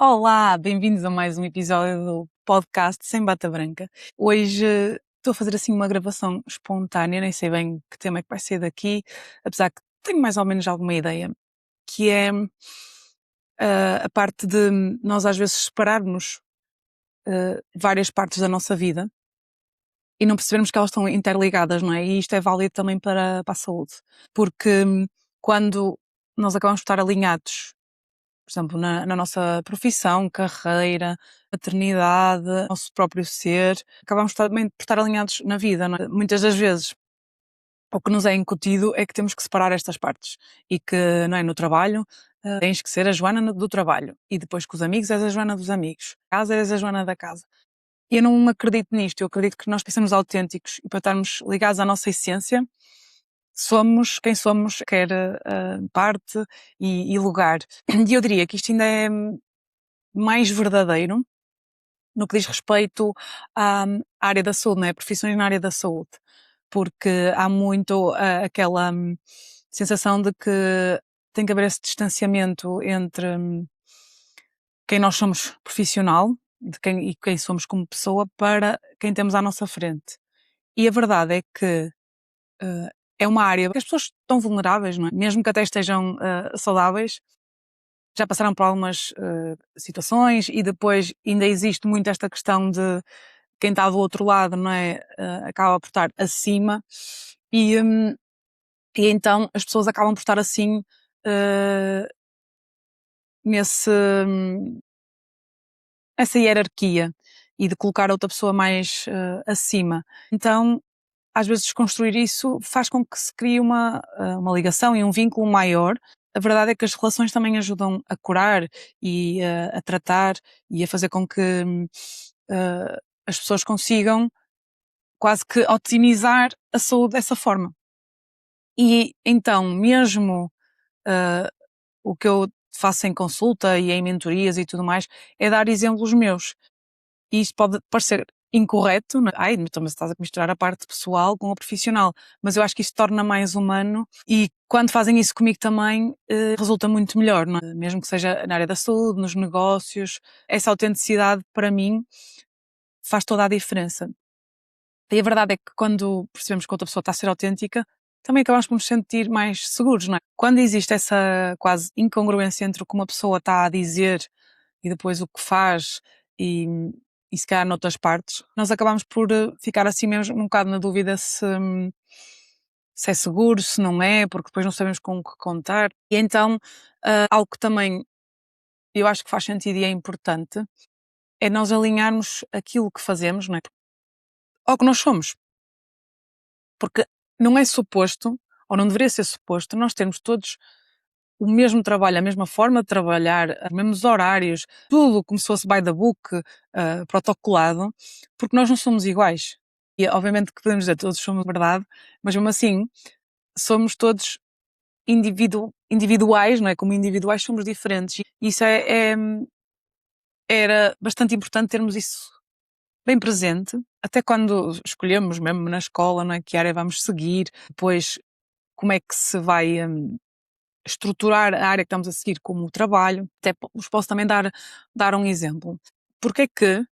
Olá, bem-vindos a mais um episódio do podcast Sem Bata Branca. Hoje estou a fazer assim uma gravação espontânea, nem sei bem que tema é que vai ser daqui, apesar que tenho mais ou menos alguma ideia, que é a parte de nós às vezes separarmos várias partes da nossa vida e não percebermos que elas estão interligadas, não é? E isto é válido também para a saúde, porque quando nós acabamos por estar alinhados, por exemplo, na nossa profissão, carreira, maternidade, nosso próprio ser, acabamos também por estar alinhados na vida, não é? Muitas das vezes o que nos é incutido é que temos que separar estas partes e que, não é, no trabalho tens que ser a Joana do trabalho e depois com os amigos és a Joana dos amigos, casa és a Joana da casa. E eu não acredito nisto, eu acredito que nós precisamos autênticos e para estarmos ligados à nossa essência, somos quem somos, quer parte e lugar. E eu diria que isto ainda é mais verdadeiro no que diz respeito à área da saúde, não é? Profissões na área da saúde, porque há muito aquela sensação de que tem que haver esse distanciamento entre quem nós somos profissional e quem somos como pessoa para quem temos à nossa frente. E a verdade é que é uma área que as pessoas estão vulneráveis, não é? Mesmo que até estejam saudáveis, já passaram por algumas situações e depois ainda existe muito esta questão de quem está do outro lado, não é? Acaba por estar acima e então as pessoas acabam por estar assim uh, nesse, essa hierarquia e de colocar outra pessoa mais acima. Então, às vezes desconstruir isso faz com que se crie uma ligação e um vínculo maior. A verdade é que as relações também ajudam a curar e a tratar e a fazer com que as pessoas consigam quase que otimizar a saúde dessa forma. E então, mesmo uh, o que eu faço em consulta e em mentorias e tudo mais, é dar exemplos meus. E isto pode parecer incorreto, não é? Ai, então, mas estás a misturar a parte pessoal com a profissional. Mas eu acho que isto torna mais humano e quando fazem isso comigo também, resulta muito melhor, não é? Mesmo que seja na área da saúde, nos negócios. Essa autenticidade, para mim, faz toda a diferença. E a verdade é que quando percebemos que outra pessoa está a ser autêntica, também acabamos por nos sentir mais seguros, não é? Quando existe essa quase incongruência entre o que uma pessoa está a dizer e depois o que faz e, e se calhar noutras partes, nós acabamos por ficar assim mesmo um bocado na dúvida se é seguro, se não é, porque depois não sabemos com o que contar. E então, algo que também eu acho que faz sentido e é importante, é nós alinharmos aquilo que fazemos, não é? Ao que nós somos. Porque não é suposto, ou não deveria ser suposto, nós termos todos o mesmo trabalho, a mesma forma de trabalhar, os mesmos horários, tudo como se fosse by the book, protocolado, porque nós não somos iguais. E obviamente que podemos dizer todos somos verdade, mas mesmo assim somos todos individuais, não é? Como individuais somos diferentes. E isso era bastante importante termos isso bem presente, até quando escolhemos mesmo na escola, não é? Que área vamos seguir, depois como é que se vai estruturar a área que estamos a seguir como trabalho. Até vos posso também dar um exemplo. Porque é que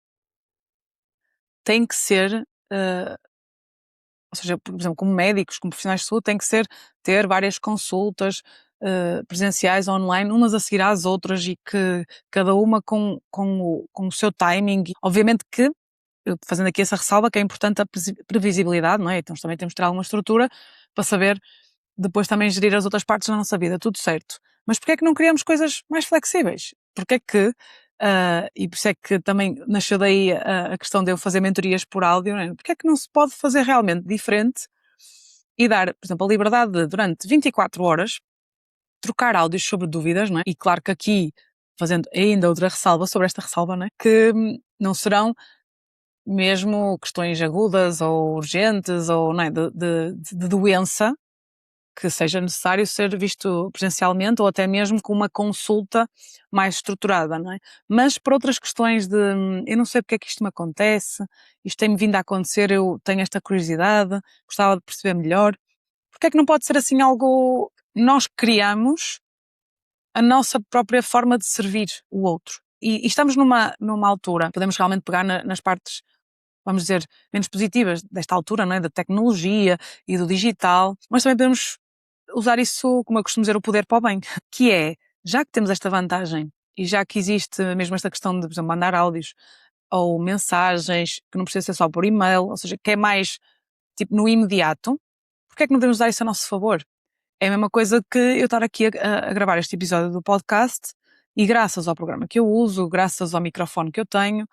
tem que ser, ou seja, por exemplo, como médicos, como profissionais de saúde, tem que ser ter várias consultas presenciais online, umas a seguir às outras e que cada uma com o seu timing. Obviamente que, fazendo aqui essa ressalva, que é importante a previsibilidade, não é? Então também temos que ter alguma estrutura para saber depois também gerir as outras partes da nossa vida, tudo certo. Mas porquê é que não criamos coisas mais flexíveis? Porquê é que, e por isso é que também nasceu daí a questão de eu fazer mentorias por áudio, não é? Porquê é que não se pode fazer realmente diferente e dar, por exemplo, a liberdade de, durante 24 horas, trocar áudios sobre dúvidas, não é? E claro que aqui, fazendo ainda outra ressalva sobre esta ressalva, não é? Que não serão mesmo questões agudas ou urgentes ou não é? De doença, que seja necessário ser visto presencialmente ou até mesmo com uma consulta mais estruturada, não é? Mas por outras questões de eu não sei porque é que isto me acontece, isto tem-me vindo a acontecer, eu tenho esta curiosidade, gostava de perceber melhor. Porque é que não pode ser assim algo nós criamos a nossa própria forma de servir o outro? E estamos numa altura, podemos realmente pegar nas partes, vamos dizer, menos positivas desta altura, não é? Da tecnologia e do digital, mas também podemos usar isso, como eu costumo dizer, o poder para o bem, que é, já que temos esta vantagem e já que existe mesmo esta questão de, por exemplo, mandar áudios ou mensagens, que não precisa ser só por e-mail, ou seja, que é mais tipo no imediato, porque é que não devemos usar isso a nosso favor? É a mesma coisa que eu estar aqui a gravar este episódio do podcast e graças ao programa que eu uso, graças ao microfone que eu tenho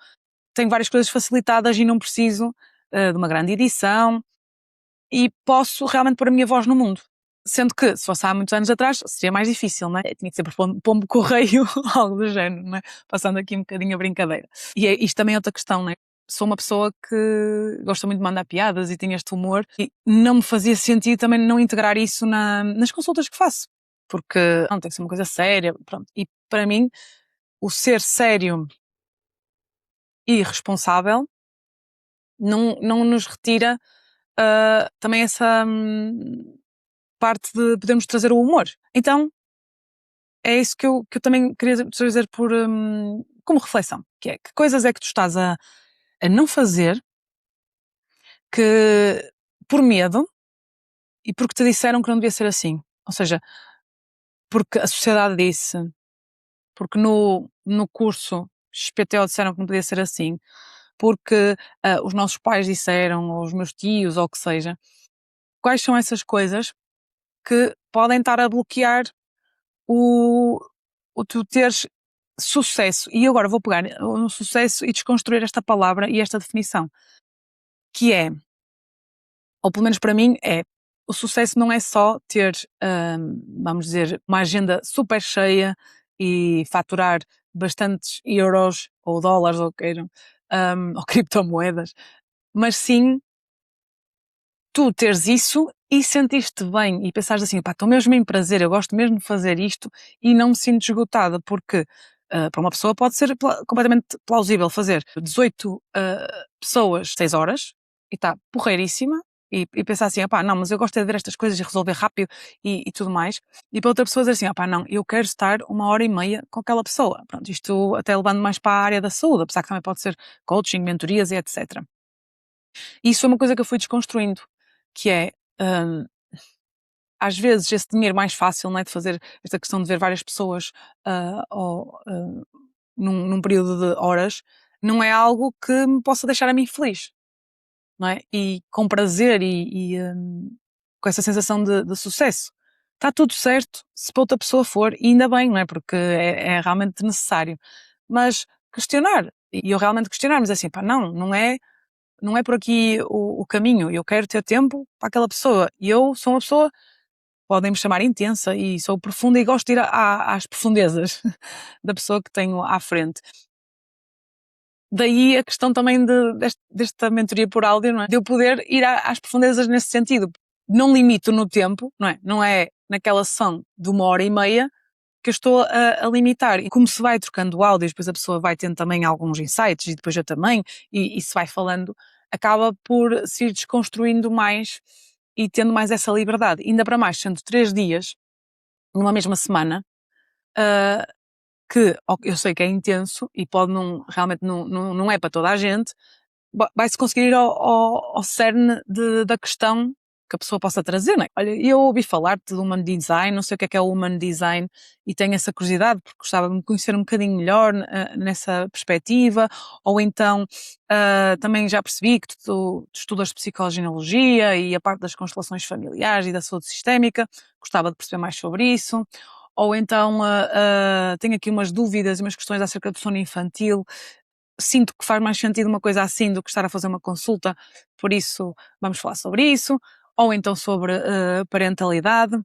várias coisas facilitadas e não preciso de uma grande edição e posso realmente pôr a minha voz no mundo. Sendo que, se fosse há muitos anos atrás, seria mais difícil, não é? Tinha que ser por pombo correio ou algo do género, não é? Passando aqui um bocadinho a brincadeira. E isto também é outra questão, não é? Sou uma pessoa que gosta muito de mandar piadas e tenho este humor e não me fazia sentido também não integrar isso nas consultas que faço. Porque não, tem que ser uma coisa séria, pronto. E para mim, o ser sério e responsável não nos retira também essa parte de podermos trazer o humor. Então, é isso que eu também queria trazer como reflexão, que é que coisas é que tu estás a não fazer que por medo e porque te disseram que não devia ser assim. Ou seja, porque a sociedade disse, porque no curso XPTO disseram que não podia ser assim, porque os nossos pais disseram, ou os meus tios, ou o que seja. Quais são essas coisas que podem estar a bloquear o, o tu teres sucesso? E agora vou pegar no sucesso e desconstruir esta palavra e esta definição, que é, ou pelo menos para mim, o sucesso não é só ter, vamos dizer, uma agenda super cheia e faturar bastantes euros ou dólares, ou queiram, ou criptomoedas, mas sim tu teres isso e sentiste bem e pensares assim, pá, estou mesmo em prazer, eu gosto mesmo de fazer isto e não me sinto esgotada, porque para uma pessoa pode ser completamente plausível fazer 18 pessoas 6 horas e está porreiríssima e pensar assim, pá, não, mas eu gosto é de ver estas coisas e resolver rápido e tudo mais. E para outra pessoa dizer assim, pá, não, eu quero estar 1h30 com aquela pessoa. Pronto, isto até levando mais para a área da saúde, apesar que também pode ser coaching, mentorias e etc. E isso foi uma coisa que eu fui desconstruindo, que é, hum, às vezes esse dinheiro mais fácil, não é, de fazer esta questão de ver várias pessoas, num período de horas, não é algo que me possa deixar a mim feliz, não é? E com prazer com essa sensação de sucesso. Está tudo certo se para outra pessoa for, e ainda bem, não é? Porque é realmente necessário. Mas questionar, e eu realmente questionar, mas assim, pá, não é por aqui o caminho, eu quero ter tempo para aquela pessoa. E eu sou uma pessoa, podem me chamar intensa e sou profunda e gosto de ir às profundezas da pessoa que tenho à frente. Daí a questão também desta mentoria por áudio, não é? De eu poder ir às profundezas nesse sentido. Não limito no tempo, não é? Não é naquela sessão de 1h30 que eu estou a limitar. E como se vai trocando áudios, depois a pessoa vai tendo também alguns insights e depois eu também, e se vai falando, acaba por se ir desconstruindo mais e tendo mais essa liberdade. Ainda para mais, sendo 3 dias, numa mesma semana, ah, que eu sei que é intenso e pode realmente não é para toda a gente, vai-se conseguir ir ao cerne da questão que a pessoa possa trazer, não é? Olha, eu ouvi falar-te do Human Design, não sei o que é o Human Design e tenho essa curiosidade porque gostava de me conhecer um bocadinho melhor nessa perspectiva, ou então também já percebi que tu estudas psicogenealogia e a parte das constelações familiares e da saúde sistémica, gostava de perceber mais sobre isso. Ou então tenho aqui umas dúvidas e umas questões acerca do sono infantil, sinto que faz mais sentido uma coisa assim do que estar a fazer uma consulta, por isso vamos falar sobre isso, ou então sobre parentalidade.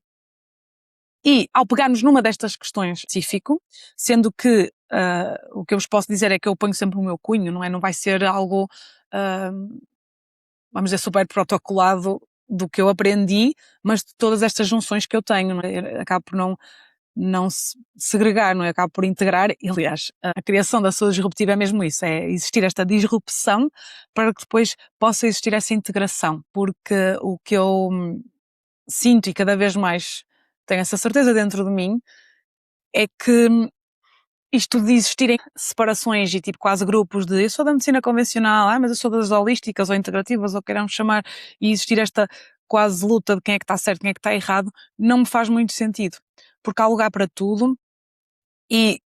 E ao pegarmos numa destas questões específico, sendo que o que eu vos posso dizer é que eu ponho sempre o meu cunho, não é? Não vai ser algo, vamos dizer, super protocolado do que eu aprendi, mas de todas estas junções que eu tenho, não é? Acabo por não se segregar, não é? Acaba por integrar, e aliás, a criação da saúde disruptiva é mesmo isso, é existir esta disrupção para que depois possa existir essa integração, porque o que eu sinto e cada vez mais tenho essa certeza dentro de mim é que isto de existirem separações e tipo quase grupos de eu sou da medicina convencional, mas eu sou das holísticas ou integrativas, ou queiramos chamar, e existir esta quase luta de quem é que está certo, quem é que está errado, não me faz muito sentido. Porque há lugar para tudo e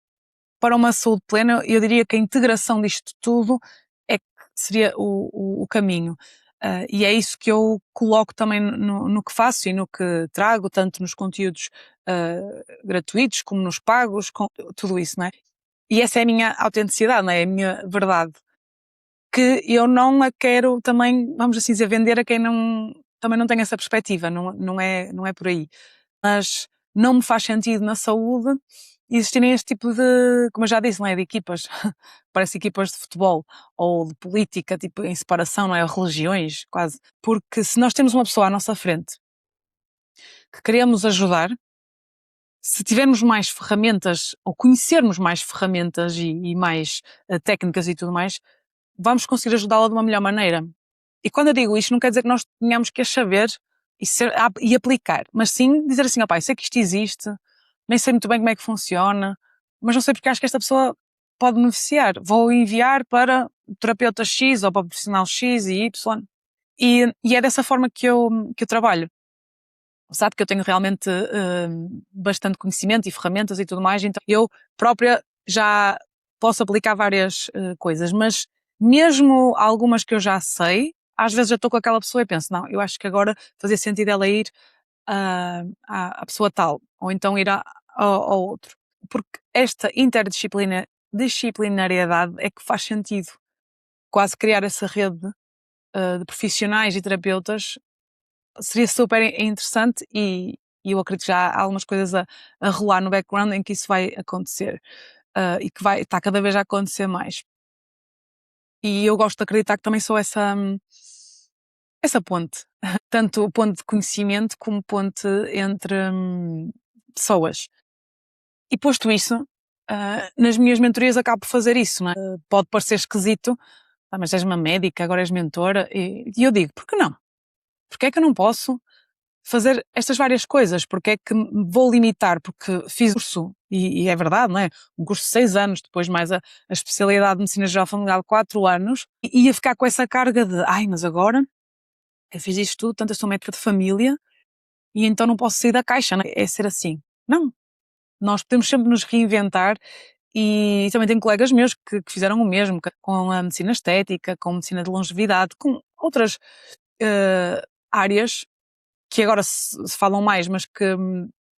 para uma saúde plena, eu diria que a integração disto tudo é que seria o caminho. E é isso que eu coloco também no que faço e no que trago, tanto nos conteúdos gratuitos como nos pagos, com tudo isso, não é? E essa é a minha autenticidade, não é? É a minha verdade. Que eu não a quero também, vamos assim dizer, vender a quem também não tem essa perspectiva, não é por aí. Mas não me faz sentido na saúde existirem este tipo de, como eu já disse, não é? De equipas, parece equipas de futebol ou de política, tipo em separação, não é? Religiões, quase. Porque se nós temos uma pessoa à nossa frente que queremos ajudar, se tivermos mais ferramentas ou conhecermos mais ferramentas e mais técnicas e tudo mais, vamos conseguir ajudá-la de uma melhor maneira. E quando eu digo isto, não quer dizer que nós tenhamos que as saber e aplicar, mas sim dizer assim, opá, eu sei que isto existe, nem sei muito bem como é que funciona, mas não sei porque acho que esta pessoa pode beneficiar. Vou enviar para o terapeuta X ou para o profissional X e Y. E é dessa forma que eu trabalho. Sabe que eu tenho realmente bastante conhecimento e ferramentas e tudo mais, então eu própria já posso aplicar várias coisas, mas mesmo algumas que eu já sei, às vezes eu estou com aquela pessoa e penso, não, eu acho que agora fazia sentido ela ir à pessoa tal, ou então ir ao outro. Porque esta disciplinariedade é que faz sentido. Quase criar essa rede de profissionais e terapeutas seria super interessante e eu acredito que já há algumas coisas a rolar no background em que isso vai acontecer e que está cada vez a acontecer mais. E eu gosto de acreditar que também sou essa ponte, tanto ponte de conhecimento como ponte entre pessoas. E posto isso, nas minhas mentorias acabo por fazer isso, não é? Pode parecer esquisito, mas és uma médica, agora és mentora, e eu digo, por que não? Porque é que eu não posso fazer estas várias coisas? Porque é que me vou limitar? Porque fiz curso, e é verdade, não é? Um curso de 6 anos, depois mais a especialidade de Medicina Geral Familiar de 4 anos, e ia ficar com essa carga de, mas agora eu fiz isto tudo, tanto eu sou médica de família, e então não posso sair da caixa, não é? É ser assim. Não, nós podemos sempre nos reinventar e também tenho colegas meus que fizeram o mesmo, com a medicina estética, com a medicina de longevidade, com outras áreas que agora se falam mais, mas que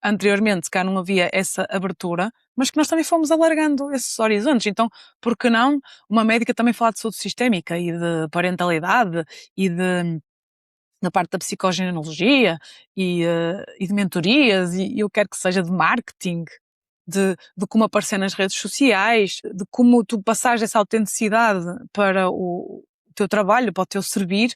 anteriormente cá não havia essa abertura, mas que nós também fomos alargando esses horizontes. Então, por que não uma médica também falar de saúde sistémica e de parentalidade e na parte da psicogenealogia e de mentorias e eu quero que seja de marketing, de como aparecer nas redes sociais, de como tu passares essa autenticidade para o teu trabalho, para o teu servir,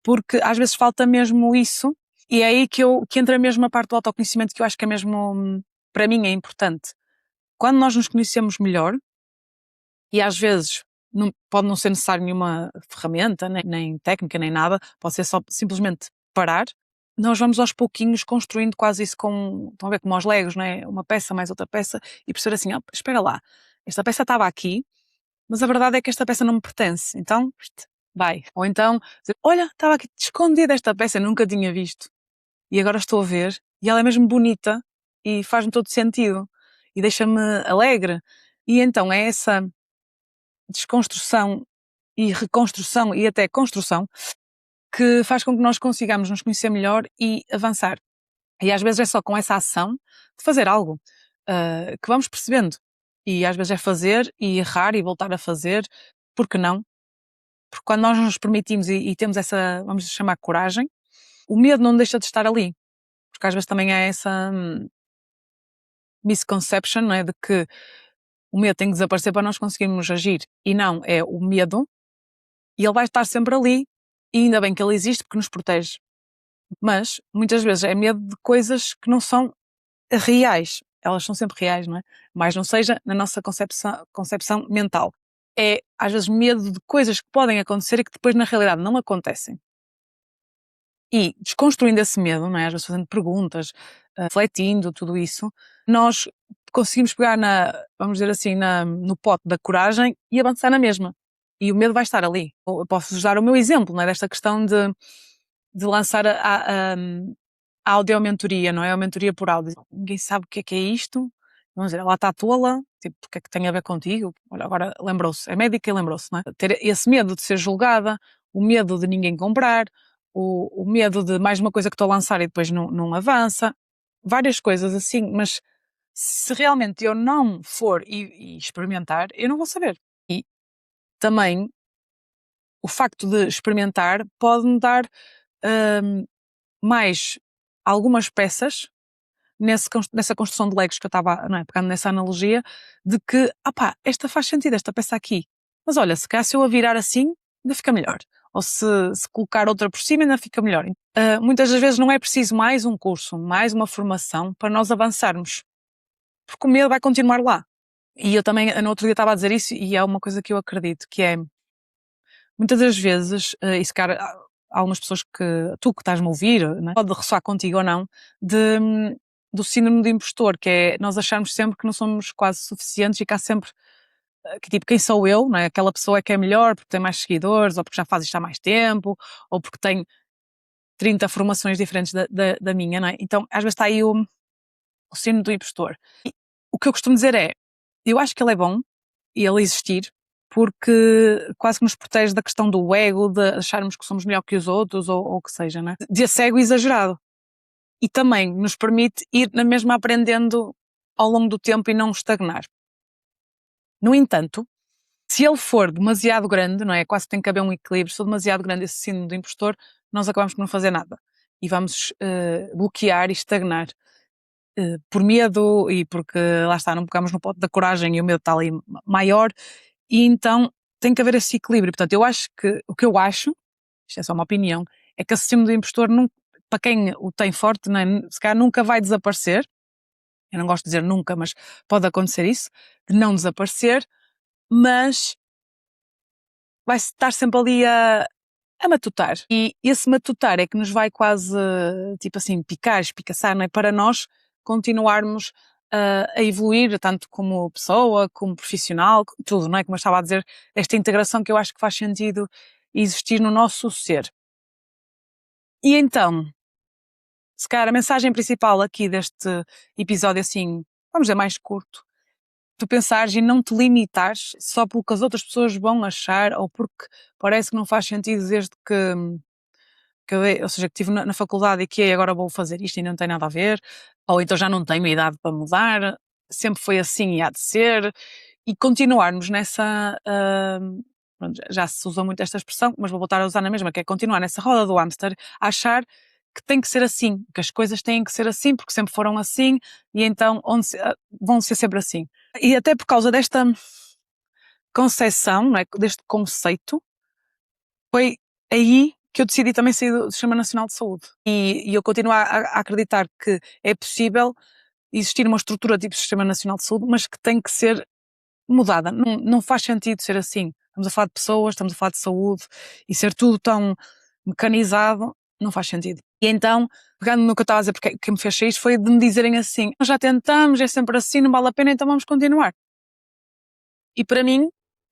porque às vezes falta mesmo isso e é aí que entra mesmo a parte do autoconhecimento que eu acho que é mesmo, para mim é importante. Quando nós nos conhecemos melhor, e às vezes pode não ser necessário nenhuma ferramenta, nem técnica, nem nada, pode ser só simplesmente parar. Nós vamos aos pouquinhos construindo quase isso estão a ver como aos legos, não é? Uma peça mais outra peça e perceber assim, espera lá, esta peça estava aqui, mas a verdade é que esta peça não me pertence, então vai. Ou então, dizer, olha, estava aqui escondida esta peça, eu nunca tinha visto e agora estou a ver e ela é mesmo bonita e faz-me todo sentido e deixa-me alegre. E então é essa desconstrução e reconstrução e até construção que faz com que nós consigamos nos conhecer melhor e avançar. E às vezes é só com essa ação de fazer algo que vamos percebendo. E às vezes é fazer e errar e voltar a fazer, porque não? Porque quando nós nos permitimos e temos essa, vamos chamar coragem, o medo não deixa de estar ali. Porque às vezes também há essa misconception, não é? De que o medo tem que desaparecer para nós conseguirmos agir. E não, é o medo e ele vai estar sempre ali e ainda bem que ele existe porque nos protege. Mas muitas vezes é medo de coisas que não são reais. Elas são sempre reais, não é? Mas não seja na nossa concepção mental. É às vezes medo de coisas que podem acontecer e que depois na realidade não acontecem. E desconstruindo esse medo, não é? Às vezes fazendo perguntas, refletindo tudo isso, nós conseguimos pegar vamos dizer assim, no pote da coragem e avançar na mesma. E o medo vai estar ali. Eu posso-vos dar o meu exemplo, não é? Desta questão de lançar a audiomentoria, não é? A mentoria por áudio. Ninguém sabe o que é isto. Vamos dizer, ela está tola, tipo, o que é que tem a ver contigo? Olha, agora lembrou-se, é médica e lembrou-se, não é? Ter esse medo de ser julgada, o medo de ninguém comprar, o medo de mais uma coisa que estou a lançar e depois não avança, várias coisas assim, mas se realmente eu não for e experimentar, eu não vou saber. E também o facto de experimentar pode-me dar hum, mais algumas peças nessa construção de legos que eu estava, não é, pegando nessa analogia, de que, esta faz sentido, esta peça aqui. Mas olha, se calhar se eu a virar assim, ainda fica melhor. Ou se colocar outra por cima, ainda fica melhor. Muitas das vezes não é preciso mais um curso, mais uma formação para nós avançarmos. Porque o medo vai continuar lá. E eu também, no outro dia estava a dizer isso, e é uma coisa que eu acredito, que é, muitas das vezes, e se calhar há algumas pessoas tu que estás-me a ouvir, né, pode ressoar contigo ou não, do síndrome do impostor, que é nós acharmos sempre que não somos quase suficientes e que há sempre, que tipo, quem sou eu, não é? Aquela pessoa é que é melhor porque tem mais seguidores, ou porque já faz isto há mais tempo, ou porque tem 30 formações diferentes da minha, não é? Então, às vezes está aí o síndrome do impostor. E o que eu costumo dizer é, eu acho que ele é bom, e ele existir, porque quase que nos protege da questão do ego, de acharmos que somos melhor que os outros, ou o que seja, né? De esse ego exagerado. E também nos permite ir na mesma aprendendo ao longo do tempo e não estagnar. No entanto, se ele for demasiado grande, não é? Quase que tem que haver um equilíbrio. Se for demasiado grande esse síndrome do impostor, nós acabamos por não fazer nada. E vamos bloquear e estagnar. Por medo e porque, lá está, não pegamos no pote da coragem e o medo está ali maior. E então tem que haver esse equilíbrio. Portanto, eu acho que, o que eu acho, isto é só uma opinião, é que a síndrome do impostor, para quem o tem forte, não é? Se calhar nunca vai desaparecer. Eu não gosto de dizer nunca, mas pode acontecer isso, de não desaparecer, mas vai estar sempre ali a matutar. E esse matutar é que nos vai quase, tipo assim, picar, espicaçar, não é? Para nós continuarmos a evoluir, tanto como pessoa, como profissional, tudo, não é? Como eu estava a dizer, esta integração que eu acho que faz sentido existir no nosso ser. E então, se calhar a mensagem principal aqui deste episódio, assim, vamos dizer, mais curto, tu pensares e não te limitares só pelo que as outras pessoas vão achar ou porque parece que não faz sentido desde ou seja, que estive na faculdade e que agora vou fazer isto e não tem nada a ver, ou então já não tenho a idade para mudar, sempre foi assim e há de ser, e continuarmos nessa, pronto, já se usa muito esta expressão, mas vou voltar a usar na mesma, que é continuar nessa roda do hamster, a achar que tem que ser assim, que as coisas têm que ser assim, porque sempre foram assim, e então vão ser sempre assim. E até por causa desta concepção, não é? Deste conceito, foi aí que eu decidi também sair do Sistema Nacional de Saúde. E eu continuo a acreditar que é possível existir uma estrutura tipo Sistema Nacional de Saúde, mas que tem que ser mudada. Não faz sentido ser assim. Estamos a falar de pessoas, estamos a falar de saúde, e ser tudo tão mecanizado não faz sentido. E então, pegando no que eu estava a dizer, porque o que me fez sair foi de me dizerem assim: nós já tentamos, é sempre assim, não vale a pena, então vamos continuar. E para mim,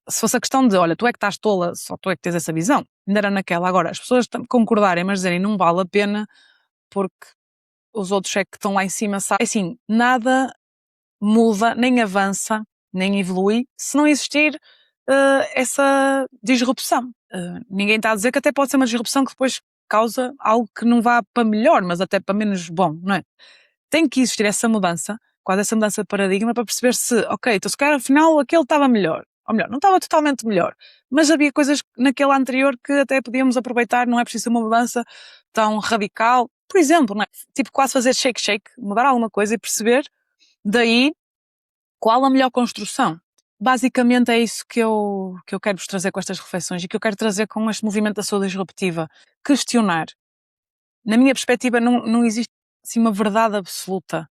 se fosse a questão de, olha, tu é que estás tola, só tu é que tens essa visão, ainda era naquela. Agora, as pessoas concordarem, mas dizerem não vale a pena porque os outros é que estão lá em cima, sabe? Assim, nada muda, nem avança, nem evolui, se não existir essa disrupção. Ninguém está a dizer que até pode ser uma disrupção que depois causa algo que não vá para melhor, mas até para menos bom, não é? Tem que existir essa mudança, quase essa mudança de paradigma, para perceber se, ok, então se calhar afinal aquele estava melhor. Ou melhor, não estava totalmente melhor, mas havia coisas naquele anterior que até podíamos aproveitar, não é preciso uma mudança tão radical. Por exemplo, não é? Tipo quase fazer shake-shake, mudar alguma coisa e perceber daí qual a melhor construção. Basicamente é isso que eu quero vos trazer com estas reflexões e que eu quero trazer com este movimento da saúde disruptiva. Questionar. Na minha perspectiva não existe assim uma verdade absoluta.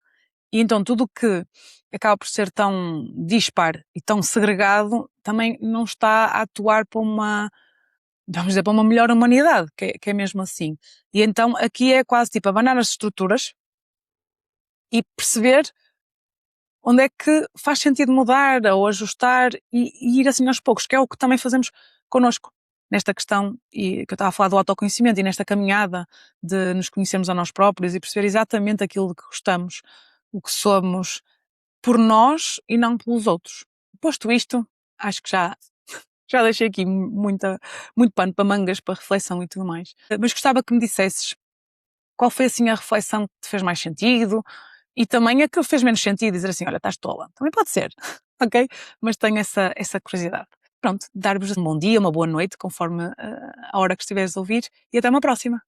E então tudo o que acaba por ser tão dispar e tão segregado também não está a atuar para vamos dizer, para uma melhor humanidade, que é mesmo assim. E então aqui é quase tipo abanar as estruturas e perceber onde é que faz sentido mudar ou ajustar e ir assim aos poucos, que é o que também fazemos connosco nesta questão e que eu estava a falar do autoconhecimento e nesta caminhada de nos conhecermos a nós próprios e perceber exatamente aquilo de que gostamos, o que somos, por nós e não pelos outros. Posto isto, acho que já deixei aqui muito pano para mangas, para reflexão e tudo mais. Mas gostava que me dissesses qual foi assim a reflexão que te fez mais sentido e também a que fez menos sentido, dizer assim, olha, estás tola. Também pode ser, ok? Mas tenho essa curiosidade. Pronto, dar-vos um bom dia, uma boa noite, conforme a hora que estiveres a ouvir, e até uma próxima.